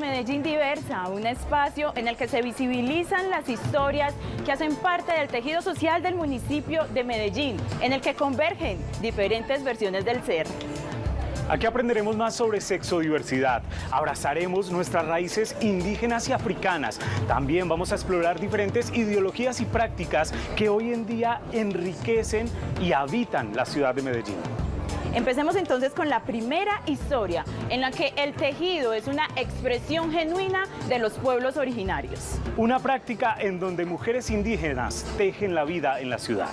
Medellín Diversa, un espacio en el que se visibilizan las historias que hacen parte del tejido social del municipio de Medellín, en el que convergen diferentes versiones del ser. Aquí aprenderemos más sobre sexodiversidad, abrazaremos nuestras raíces indígenas y africanas. También vamos a explorar diferentes ideologías y prácticas que hoy en día enriquecen y habitan la ciudad de Medellín. Empecemos entonces con la primera historia, en la que el tejido es una expresión genuina de los pueblos originarios. Una práctica en donde mujeres indígenas tejen la vida en la ciudad.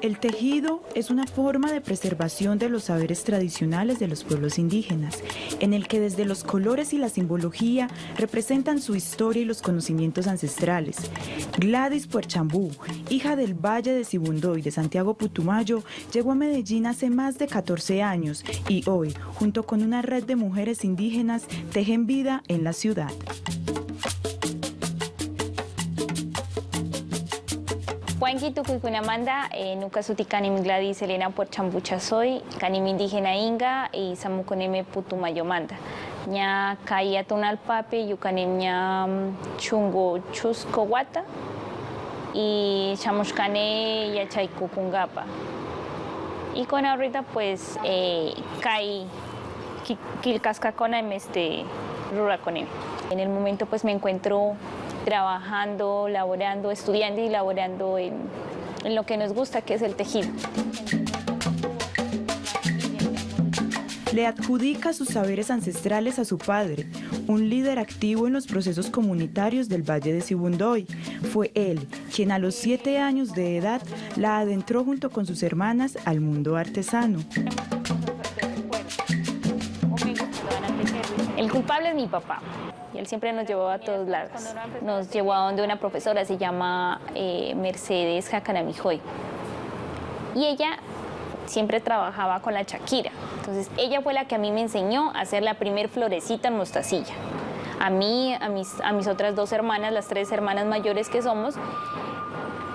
El tejido es una forma de preservación de los saberes tradicionales de los pueblos indígenas, en el que desde los colores y la simbología representan su historia y los conocimientos ancestrales. Gladys Puerchambú, hija del Valle de Sibundoy de Santiago Putumayo, llegó a Medellín hace más de 14 años y hoy, junto con una red de mujeres indígenas, tejen vida en la ciudad. Huanquitu Cuicunamanda, Nucasuti Canim Gladys Elena Puerchambucha soy, Canim indígena Inga y Samuconeme Putumayomanda. Ña Kaya Tunalpape, Yucanim ña Chungo Chuscowata y Chamushkane Yachaiku Kungapa. Y con ahorita pues Kai Kilkascacona Ruraconem. En el momento pues me encuentro trabajando, laborando, estudiando y laborando en lo que nos gusta, que es el tejido. Le adjudica sus saberes ancestrales a su padre, un líder activo en los procesos comunitarios del Valle de Sibundoy. Fue él quien a los 7 años de edad la adentró junto con sus hermanas al mundo artesano. El culpable es mi papá. Y él siempre nos llevaba a todos lados. Nos llevó a donde una profesora, se llama Mercedes Jacanamijoy. Y ella siempre trabajaba con la chaquira. Entonces, ella fue la que a mí me enseñó a hacer la primer florecita en mostacilla. A mí, a mis otras 2 hermanas, las 3 hermanas mayores que somos.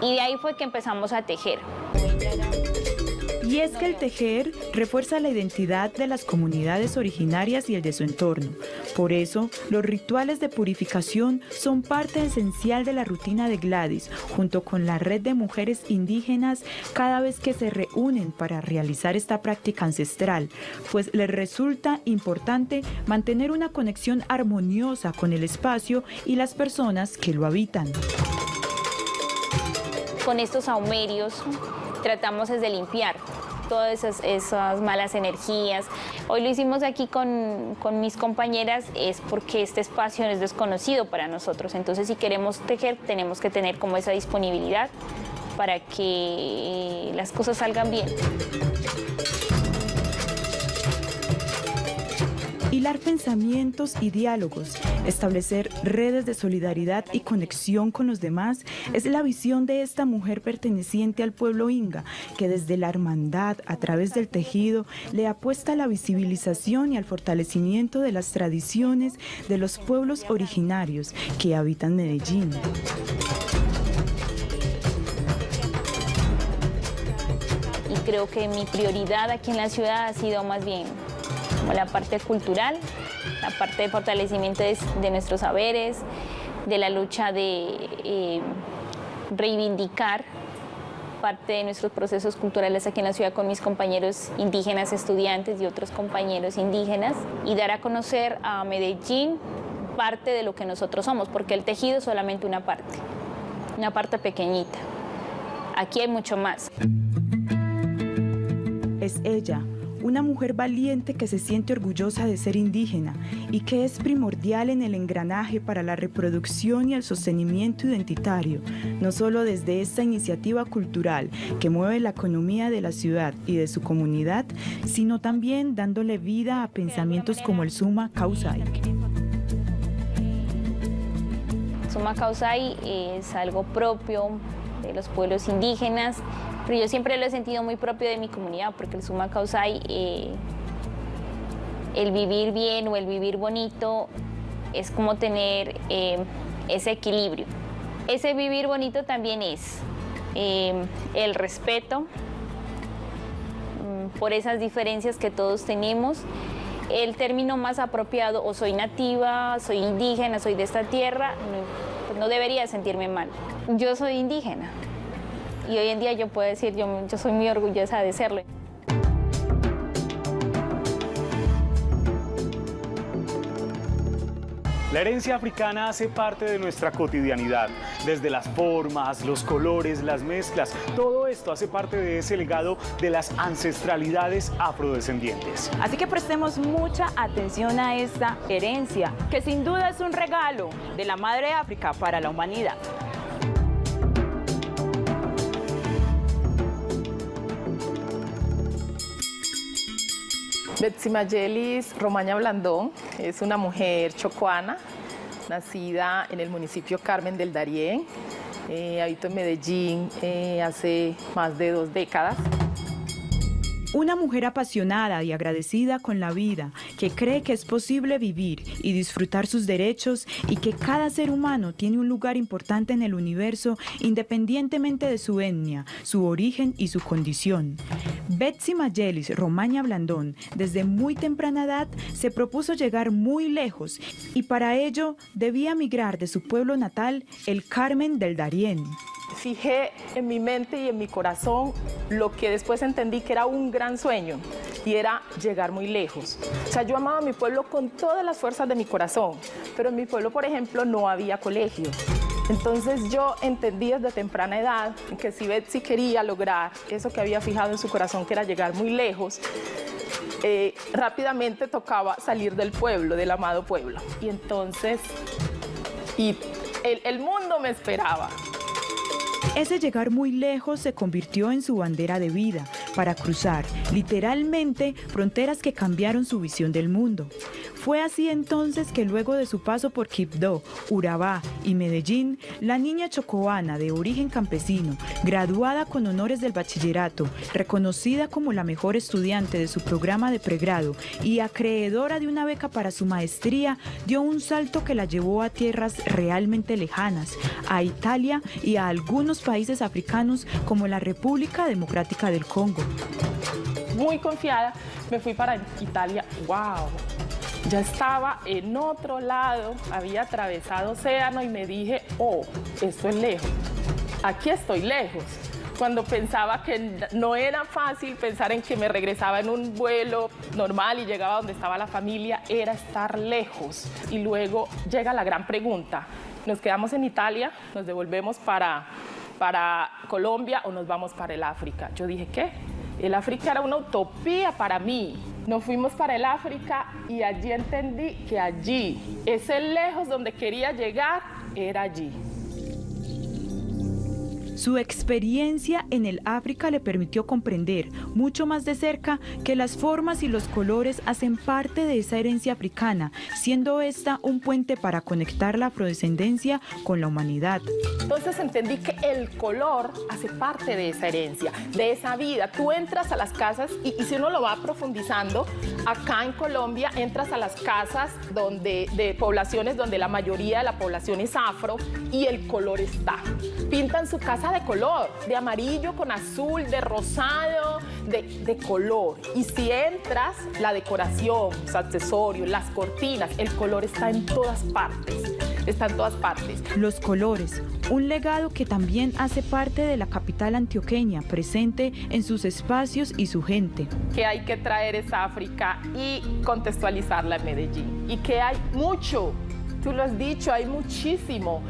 Y de ahí fue que empezamos a tejer. Y es que el tejer refuerza la identidad de las comunidades originarias y el de su entorno. Por eso, los rituales de purificación son parte esencial de la rutina de Gladys, junto con la red de mujeres indígenas cada vez que se reúnen para realizar esta práctica ancestral, pues les resulta importante mantener una conexión armoniosa con el espacio y las personas que lo habitan. Con estos saumerios tratamos de limpiar todas esas malas energías. Hoy lo hicimos aquí con mis compañeras, es porque este espacio es desconocido para nosotros. Entonces, si queremos tejer, tenemos que tener como esa disponibilidad para que las cosas salgan bien. Hilar pensamientos y diálogos, establecer redes de solidaridad y conexión con los demás es la visión de esta mujer perteneciente al pueblo Inga, que desde la hermandad, a través del tejido, le apuesta a la visibilización y al fortalecimiento de las tradiciones de los pueblos originarios que habitan Medellín. Y creo que mi prioridad aquí en la ciudad ha sido más bien la parte cultural, la parte de fortalecimiento de nuestros saberes, de la lucha de reivindicar parte de nuestros procesos culturales aquí en la ciudad con mis compañeros indígenas, estudiantes y otros compañeros indígenas, y dar a conocer a Medellín parte de lo que nosotros somos, porque el tejido es solamente una parte pequeñita. Aquí hay mucho más. Es ella, una mujer valiente que se siente orgullosa de ser indígena y que es primordial en el engranaje para la reproducción y el sostenimiento identitario, no solo desde esta iniciativa cultural que mueve la economía de la ciudad y de su comunidad, sino también dándole vida a pensamientos como el Suma Causay. Suma Causay es algo propio de los pueblos indígenas, pero yo siempre lo he sentido muy propio de mi comunidad, porque el Suma Causay, el vivir bien o el vivir bonito, es como tener ese equilibrio. Ese vivir bonito también es el respeto por esas diferencias que todos tenemos. El término más apropiado, o soy nativa, soy indígena, soy de esta tierra, pues no debería sentirme mal. Yo soy indígena y hoy en día yo puedo decir, yo soy muy orgullosa de serlo. La herencia africana hace parte de nuestra cotidianidad, desde las formas, los colores, las mezclas, todo esto hace parte de ese legado de las ancestralidades afrodescendientes. Así que prestemos mucha atención a esta herencia, que sin duda es un regalo de la Madre África para la humanidad. Betsy Maylis Romaña Blandón es una mujer chocuana, nacida en el municipio Carmen del Darién. Habito en Medellín hace más de 2 décadas. Una mujer apasionada y agradecida con la vida, que cree que es posible vivir y disfrutar sus derechos y que cada ser humano tiene un lugar importante en el universo independientemente de su etnia, su origen y su condición. Betsy Maylis Romaña Blandón, desde muy temprana edad, se propuso llegar muy lejos y para ello debía migrar de su pueblo natal, el Carmen del Darién. Fijé en mi mente y en mi corazón lo que después entendí que era un gran sueño y era llegar muy lejos. O sea, yo amaba a mi pueblo con todas las fuerzas de mi corazón, pero en mi pueblo, por ejemplo, no había colegio. Entonces yo entendí desde temprana edad que si Betsy quería lograr eso que había fijado en su corazón, que era llegar muy lejos, rápidamente tocaba salir del pueblo, del amado pueblo. Y entonces, el mundo me esperaba. Ese llegar muy lejos se convirtió en su bandera de vida para cruzar, literalmente, fronteras que cambiaron su visión del mundo. Fue así entonces que luego de su paso por Quibdó, Urabá y Medellín, la niña chocoana de origen campesino, graduada con honores del bachillerato, reconocida como la mejor estudiante de su programa de pregrado y acreedora de una beca para su maestría, dio un salto que la llevó a tierras realmente lejanas, a Italia y a algunos países africanos como la República Democrática del Congo. Muy confiada, me fui para Italia. ¡Wow! Ya estaba en otro lado, había atravesado océano y me dije, oh, esto es lejos, aquí estoy lejos. Cuando pensaba que no era fácil pensar en que me regresaba en un vuelo normal y llegaba donde estaba la familia, era estar lejos. Y luego llega la gran pregunta, ¿nos quedamos en Italia, nos devolvemos para Colombia o nos vamos para el África? Yo dije, ¿qué? El África era una utopía para mí. Nos fuimos para el África y allí entendí que allí, ese lejos donde quería llegar, era allí. Su experiencia en el África le permitió comprender mucho más de cerca que las formas y los colores hacen parte de esa herencia africana, siendo esta un puente para conectar la afrodescendencia con la humanidad. Entonces entendí que el color hace parte de esa herencia, de esa vida. Tú entras a las casas y si uno lo va profundizando, acá en Colombia entras a las casas de poblaciones donde la mayoría de la población es afro y el color está. Pintan su casa de color, de amarillo con azul, de rosado, de color. Y si entras, la decoración, los accesorios, las cortinas, el color está en todas partes. Está en todas partes. Los colores, un legado que también hace parte de la capital antioqueña, presente en sus espacios y su gente. Que hay que traer esa África y contextualizarla en Medellín. Y que hay mucho, tú lo has dicho, hay muchísimo.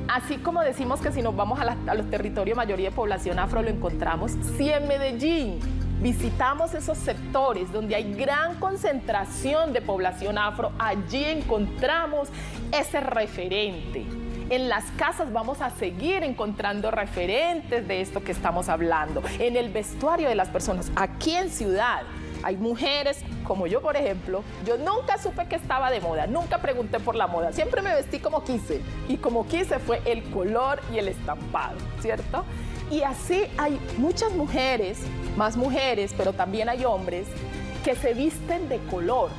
Así como decimos que si nos vamos a los territorios mayoría de población afro lo encontramos, si en Medellín visitamos esos sectores donde hay gran concentración de población afro, allí encontramos ese referente. En las casas vamos a seguir encontrando referentes de esto que estamos hablando. En el vestuario de las personas, aquí en ciudad, hay mujeres como yo, por ejemplo, yo nunca supe que estaba de moda, nunca pregunté por la moda, siempre me vestí como quise. Y como quise fue el color y el estampado, ¿cierto? Y así hay muchas mujeres, más mujeres, pero también hay hombres que se visten de color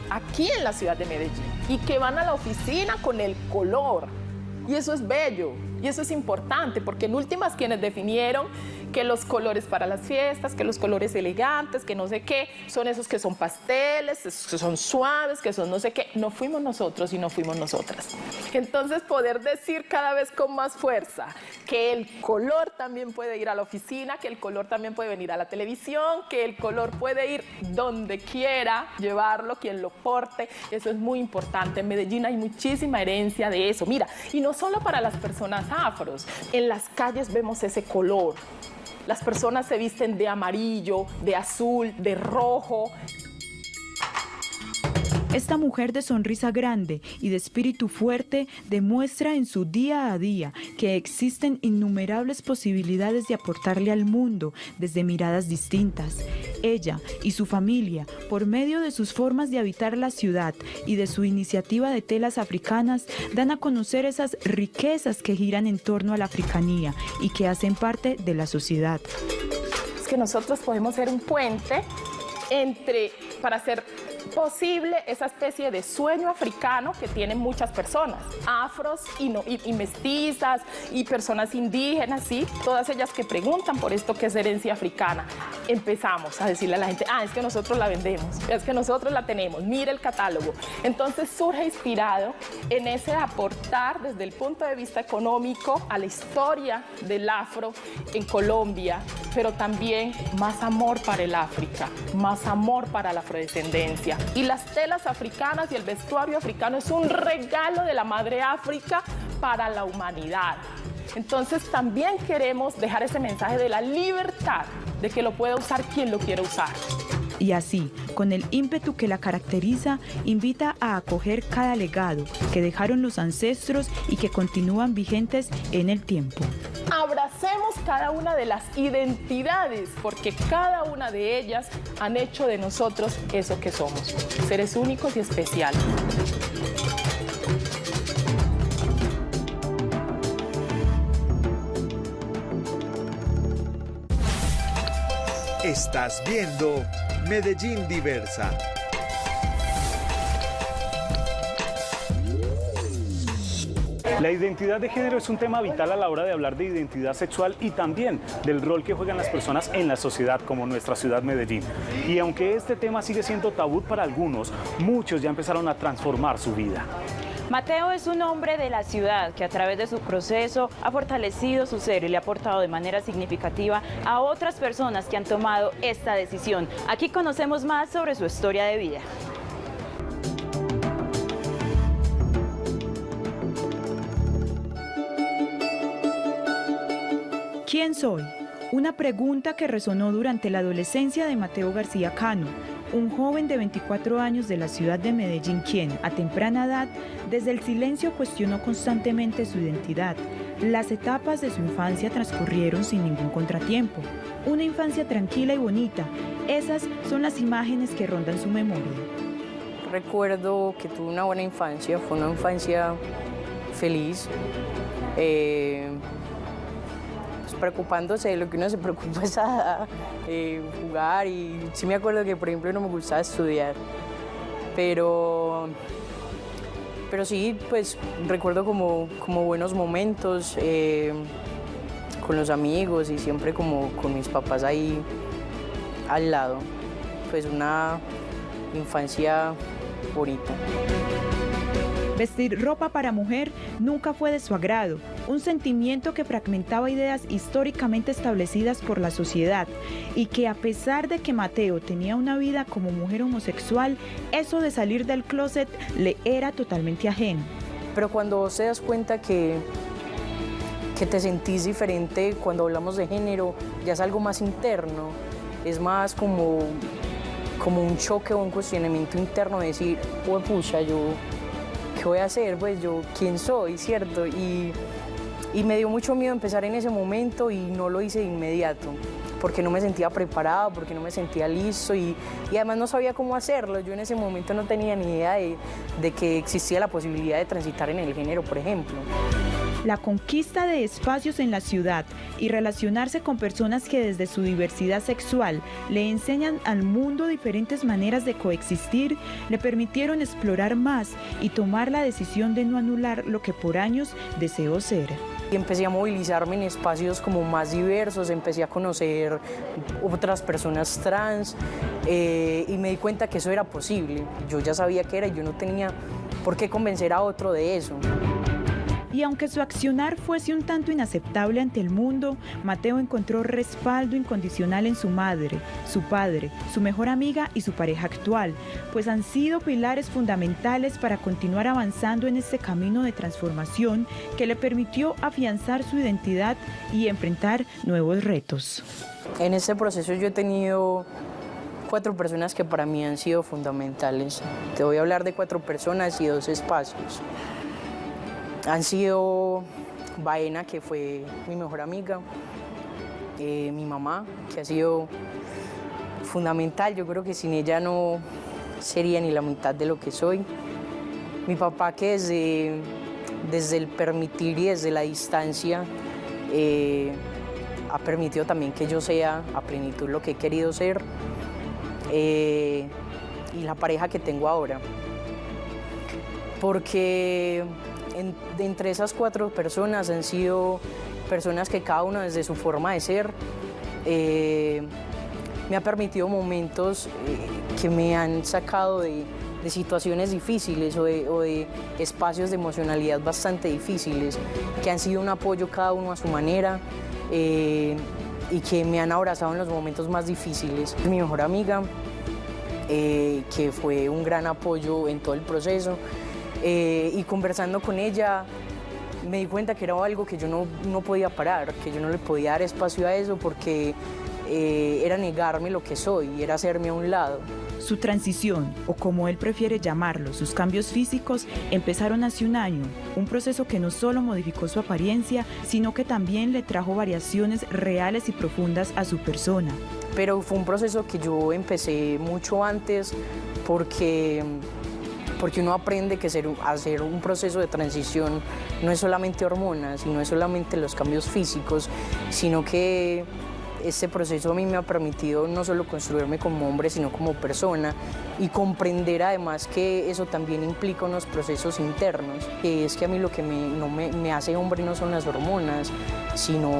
aquí en la ciudad de Medellín y que van a la oficina con el color. Y eso es bello. Y eso es importante porque en últimas quienes definieron que los colores para las fiestas, que los colores elegantes, que no sé qué, son esos que son pasteles, que son suaves, que son no sé qué, no fuimos nosotros y no fuimos nosotras. Entonces poder decir cada vez con más fuerza que el color también puede ir a la oficina, que el color también puede venir a la televisión, que el color puede ir donde quiera llevarlo, quien lo porte, eso es muy importante. En Medellín hay muchísima herencia de eso. Mira, y no solo para las personas afros, en las calles vemos ese color. Las personas se visten de amarillo, de azul, de rojo. Esta mujer de sonrisa grande y de espíritu fuerte demuestra en su día a día que existen innumerables posibilidades de aportarle al mundo desde miradas distintas. Ella y su familia, por medio de sus formas de habitar la ciudad y de su iniciativa de telas africanas, dan a conocer esas riquezas que giran en torno a la africanía y que hacen parte de la sociedad. Es que nosotros podemos ser un puente para hacer posible esa especie de sueño africano que tienen muchas personas, afros y mestizas y personas indígenas, ¿sí? Todas ellas que preguntan por esto que es herencia africana. Empezamos a decirle a la gente, es que nosotros la vendemos, es que nosotros la tenemos, mire el catálogo. Entonces surge inspirado en ese aportar desde el punto de vista económico a la historia del afro en Colombia, pero también más amor para el África, más amor para la afrodescendencia. Y las telas africanas y el vestuario africano es un regalo de la Madre África para la humanidad. Entonces también queremos dejar ese mensaje de la libertad, de que lo pueda usar quien lo quiera usar. Y así, con el ímpetu que la caracteriza, invita a acoger cada legado que dejaron los ancestros y que continúan vigentes en el tiempo. Abracemos cada una de las identidades, porque cada una de ellas han hecho de nosotros eso que somos, seres únicos y especiales. Estás viendo Medellín Diversa. La identidad de género es un tema vital a la hora de hablar de identidad sexual y también del rol que juegan las personas en la sociedad, como nuestra ciudad Medellín. Y aunque este tema sigue siendo tabú para algunos, muchos ya empezaron a transformar su vida. Mateo es un hombre de la ciudad que a través de su proceso ha fortalecido su ser y le ha aportado de manera significativa a otras personas que han tomado esta decisión. Aquí conocemos más sobre su historia de vida. ¿Quién soy? Una pregunta que resonó durante la adolescencia de Mateo García Cano, un joven de 24 años de la ciudad de Medellín quien, a temprana edad, desde el silencio cuestionó constantemente su identidad. Las etapas de su infancia transcurrieron sin ningún contratiempo. Una infancia tranquila y bonita, esas son las imágenes que rondan su memoria. Recuerdo que tuve una buena infancia, fue una infancia feliz. Preocupándose de lo que uno se preocupa es a jugar, y sí me acuerdo que por ejemplo no me gustaba estudiar, pero sí, pues recuerdo como buenos momentos con los amigos y siempre como con mis papás ahí al lado, pues una infancia bonita. Vestir ropa para mujer nunca fue de su agrado, un sentimiento que fragmentaba ideas históricamente establecidas por la sociedad y que a pesar de que Mateo tenía una vida como mujer homosexual, eso de salir del closet le era totalmente ajeno. Pero cuando vos te das cuenta que te sentís diferente cuando hablamos de género, ya es algo más interno, es más como un choque o un cuestionamiento interno de decir, pues pucha, ¿qué voy a hacer? Pues yo, ¿quién soy? ¿Cierto? Y me dio mucho miedo empezar en ese momento y no lo hice de inmediato, porque no me sentía preparado, porque no me sentía listo y además no sabía cómo hacerlo. Yo en ese momento no tenía ni idea de que existía la posibilidad de transitar en el género, por ejemplo. La conquista de espacios en la ciudad y relacionarse con personas que desde su diversidad sexual le enseñan al mundo diferentes maneras de coexistir, le permitieron explorar más y tomar la decisión de no anular lo que por años deseó ser. Y empecé a movilizarme en espacios como más diversos, empecé a conocer otras personas trans y me di cuenta que eso era posible. Yo ya sabía que era y yo no tenía por qué convencer a otro de eso. Y aunque su accionar fuese un tanto inaceptable ante el mundo, Mateo encontró respaldo incondicional en su madre, su padre, su mejor amiga y su pareja actual, pues han sido pilares fundamentales para continuar avanzando en este camino de transformación que le permitió afianzar su identidad y enfrentar nuevos retos. En este proceso yo he tenido 4 personas que para mí han sido fundamentales. Te voy a hablar de 4 personas y 2 espacios. Han sido Baena, que fue mi mejor amiga, mi mamá, que ha sido fundamental. Yo creo que sin ella no sería ni la mitad de lo que soy. Mi papá, que desde el permitir y desde la distancia ha permitido también que yo sea a plenitud lo que he querido ser. Y la pareja que tengo ahora. Porque entre esas 4 personas han sido personas que cada una desde su forma de ser me ha permitido momentos que me han sacado de situaciones difíciles o de espacios de emocionalidad bastante difíciles, que han sido un apoyo cada uno a su manera y que me han abrazado en los momentos más difíciles. Mi mejor amiga, que fue un gran apoyo en todo el proceso. Y conversando con ella me di cuenta que era algo que yo no podía parar, que yo no le podía dar espacio a eso porque era negarme lo que soy, era hacerme a un lado. Su transición, o como él prefiere llamarlo, sus cambios físicos, empezaron hace un año, un proceso que no solo modificó su apariencia, sino que también le trajo variaciones reales y profundas a su persona. Pero fue un proceso que yo empecé mucho antes porque uno aprende que hacer un proceso de transición no es solamente hormonas y no es solamente los cambios físicos, sino que este proceso a mí me ha permitido no solo construirme como hombre, sino como persona y comprender además que eso también implica unos procesos internos, que es que a mí lo que me hace hombre no son las hormonas, sino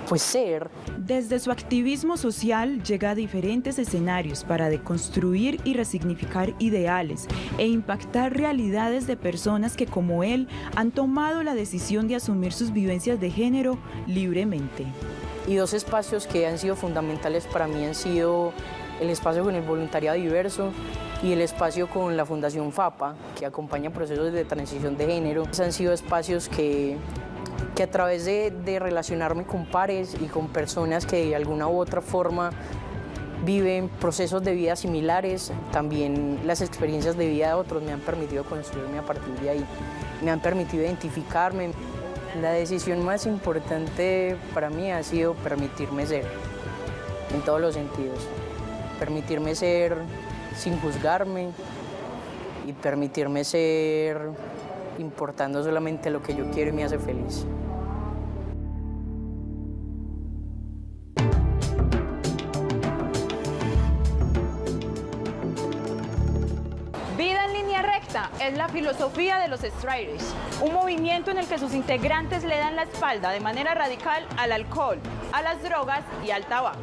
pues ser. Desde su activismo social llega a diferentes escenarios para deconstruir y resignificar ideales e impactar realidades de personas que como él han tomado la decisión de asumir sus vivencias de género libremente. Y 2 espacios que han sido fundamentales para mí han sido el espacio con el voluntariado diverso y el espacio con la Fundación FAPA, que acompaña procesos de transición de género. Han sido espacios que a través de relacionarme con pares y con personas que de alguna u otra forma viven procesos de vida similares, también las experiencias de vida de otros me han permitido construirme a partir de ahí, me han permitido identificarme. La decisión más importante para mí ha sido permitirme ser, en todos los sentidos. Permitirme ser sin juzgarme y permitirme ser importando solamente lo que yo quiero y me hace feliz. Vida en línea recta es la filosofía de los Striders, un movimiento en el que sus integrantes le dan la espalda de manera radical al alcohol, a las drogas y al tabaco.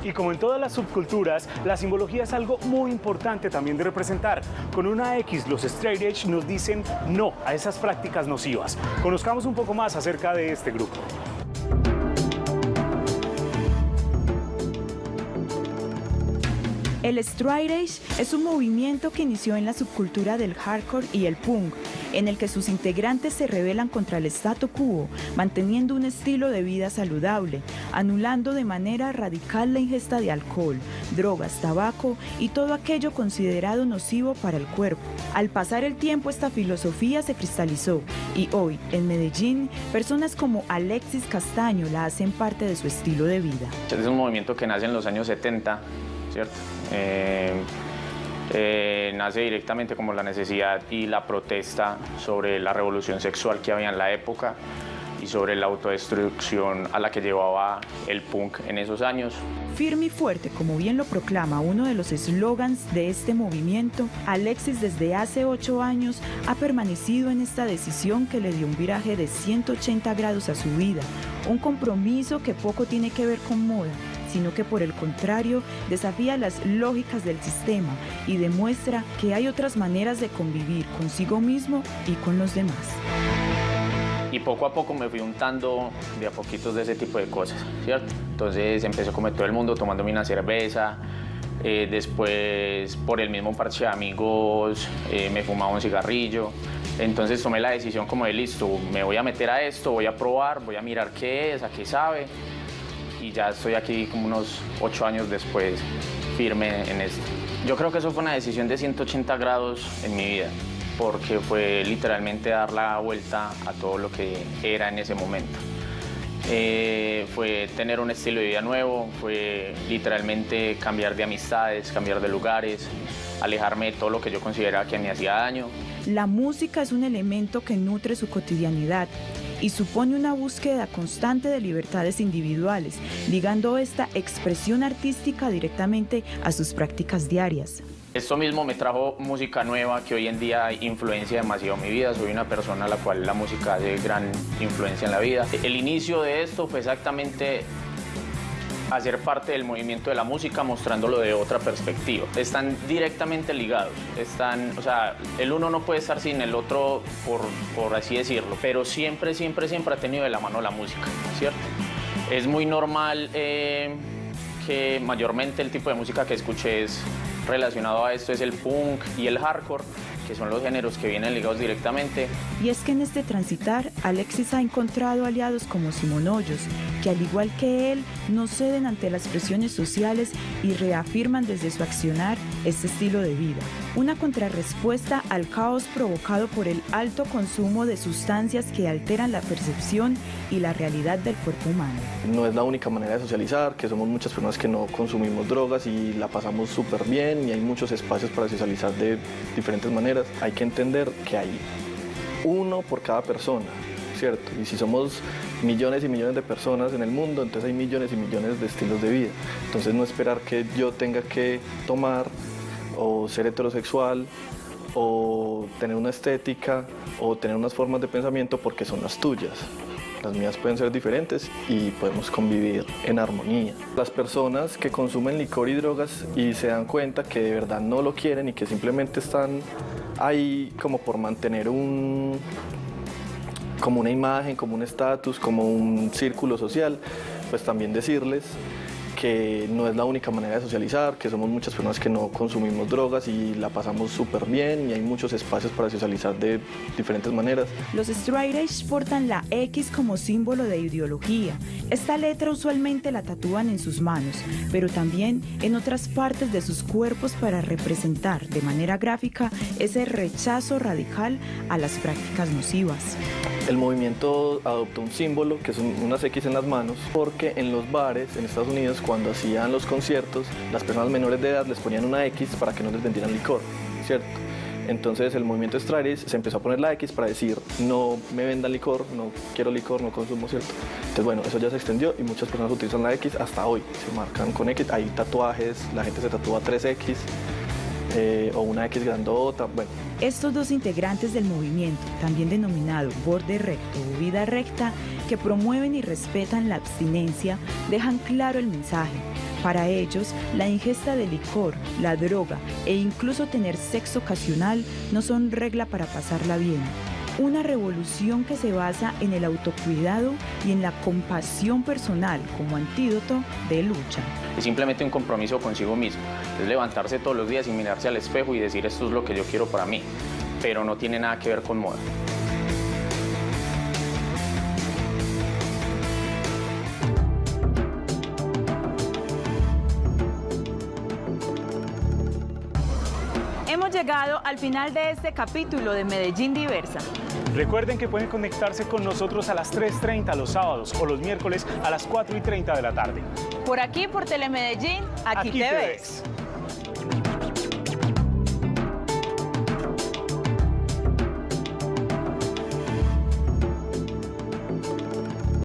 Y como en todas las subculturas, la simbología es algo muy importante también de representar. Con una X, los Straight Edge nos dicen no a esas prácticas nocivas. Conozcamos un poco más acerca de este grupo. El Straight Edge es un movimiento que inició en la subcultura del hardcore y el punk, en el que sus integrantes se rebelan contra el statu quo, manteniendo un estilo de vida saludable, anulando de manera radical la ingesta de alcohol, drogas, tabaco y todo aquello considerado nocivo para el cuerpo. Al pasar el tiempo, esta filosofía se cristalizó y hoy, en Medellín, personas como Alexis Castaño la hacen parte de su estilo de vida. Es un movimiento que nace en los años 70, ¿cierto? Nace directamente como la necesidad y la protesta sobre la revolución sexual que había en la época y y sobre la autodestrucción a la que llevaba el punk en esos años. Firme y fuerte, como bien lo proclama uno de los eslogans de este movimiento, Alexis desde hace 8 años ha permanecido en esta decisión que le dio un viraje de 180 grados a su vida, un compromiso que poco tiene que ver con moda, sino que por el contrario desafía las lógicas del sistema y demuestra que hay otras maneras de convivir consigo mismo y con los demás. Y poco a poco me fui untando de a poquitos de ese tipo de cosas, ¿cierto? Entonces empecé como todo el mundo tomándome una cerveza, después por el mismo parche de amigos me fumaba un cigarrillo. Entonces tomé la decisión como de listo, me voy a meter a esto, voy a probar, voy a mirar qué es, a qué sabe. Y ya estoy aquí como unos 8 años después firme en esto. Yo creo que eso fue una decisión de 180 grados en mi vida, porque fue literalmente dar la vuelta a todo lo que era en ese momento. Fue tener un estilo de vida nuevo, fue literalmente cambiar de amistades, cambiar de lugares, alejarme de todo lo que yo consideraba que me hacía daño. La música es un elemento que nutre su cotidianidad y supone una búsqueda constante de libertades individuales, ligando esta expresión artística directamente a sus prácticas diarias. Esto mismo me trajo música nueva que hoy en día influencia demasiado mi vida. Soy una persona a la cual la música hace gran influencia en la vida. El inicio de esto fue exactamente hacer parte del movimiento de la música mostrándolo de otra perspectiva. Están directamente ligados, o sea, el uno no puede estar sin el otro, por así decirlo, pero siempre ha tenido de la mano la música, ¿cierto? Es muy normal que mayormente el tipo de música que escuché es relacionado a esto es el punk y el hardcore, que son los géneros que vienen ligados directamente. Y es que en este transitar, Alexis ha encontrado aliados como Simón Hoyos, que al igual que él, no ceden ante las presiones sociales y reafirman desde su accionar este estilo de vida. Una contrarrespuesta al caos provocado por el alto consumo de sustancias que alteran la percepción y la realidad del cuerpo humano. No es la única manera de socializar, que somos muchas personas que no consumimos drogas y la pasamos súper bien y hay muchos espacios para socializar de diferentes maneras. Hay que entender que hay uno por cada persona, ¿cierto? Y si somos millones y millones de personas en el mundo, entonces hay millones y millones de estilos de vida. Entonces no esperar que yo tenga que tomar o ser heterosexual o tener una estética o tener unas formas de pensamiento porque son las tuyas. Las mías pueden ser diferentes y podemos convivir en armonía. Las personas que consumen licor y drogas y se dan cuenta que de verdad no lo quieren y que simplemente están ahí como por mantener como una imagen, como un estatus, como un círculo social, pues también decirles que no es la única manera de socializar, que somos muchas personas que no consumimos drogas y la pasamos súper bien y hay muchos espacios para socializar de diferentes maneras. Los straight edge portan la X como símbolo de ideología. Esta letra usualmente la tatúan en sus manos, pero también en otras partes de sus cuerpos para representar de manera gráfica ese rechazo radical a las prácticas nocivas. El movimiento adoptó un símbolo que son unas X en las manos porque en los bares en Estados Unidos cuando hacían los conciertos las personas menores de edad les ponían una X para que no les vendieran licor, ¿cierto? Entonces el movimiento straight edge se empezó a poner la X para decir no me vendan licor, no quiero licor, no consumo, ¿cierto? Entonces bueno, eso ya se extendió y muchas personas utilizan la X hasta hoy, se marcan con X, hay tatuajes, la gente se tatúa 3X o una X grandota, bueno. Estos dos integrantes del movimiento, también denominado borde recto o vida recta, que promueven y respetan la abstinencia, dejan claro el mensaje. Para ellos, la ingesta de licor, la droga e incluso tener sexo ocasional no son regla para pasarla bien. Una revolución que se basa en el autocuidado y en la compasión personal como antídoto de lucha. Es simplemente un compromiso consigo mismo, es levantarse todos los días y mirarse al espejo y decir esto es lo que yo quiero para mí, pero no tiene nada que ver con moda. Hemos llegado al final de este capítulo de Medellín Diversa. Recuerden que pueden conectarse con nosotros a las 3:30 los sábados o los miércoles a las 4:30 de la tarde. Por aquí, por Telemedellín, aquí te ves.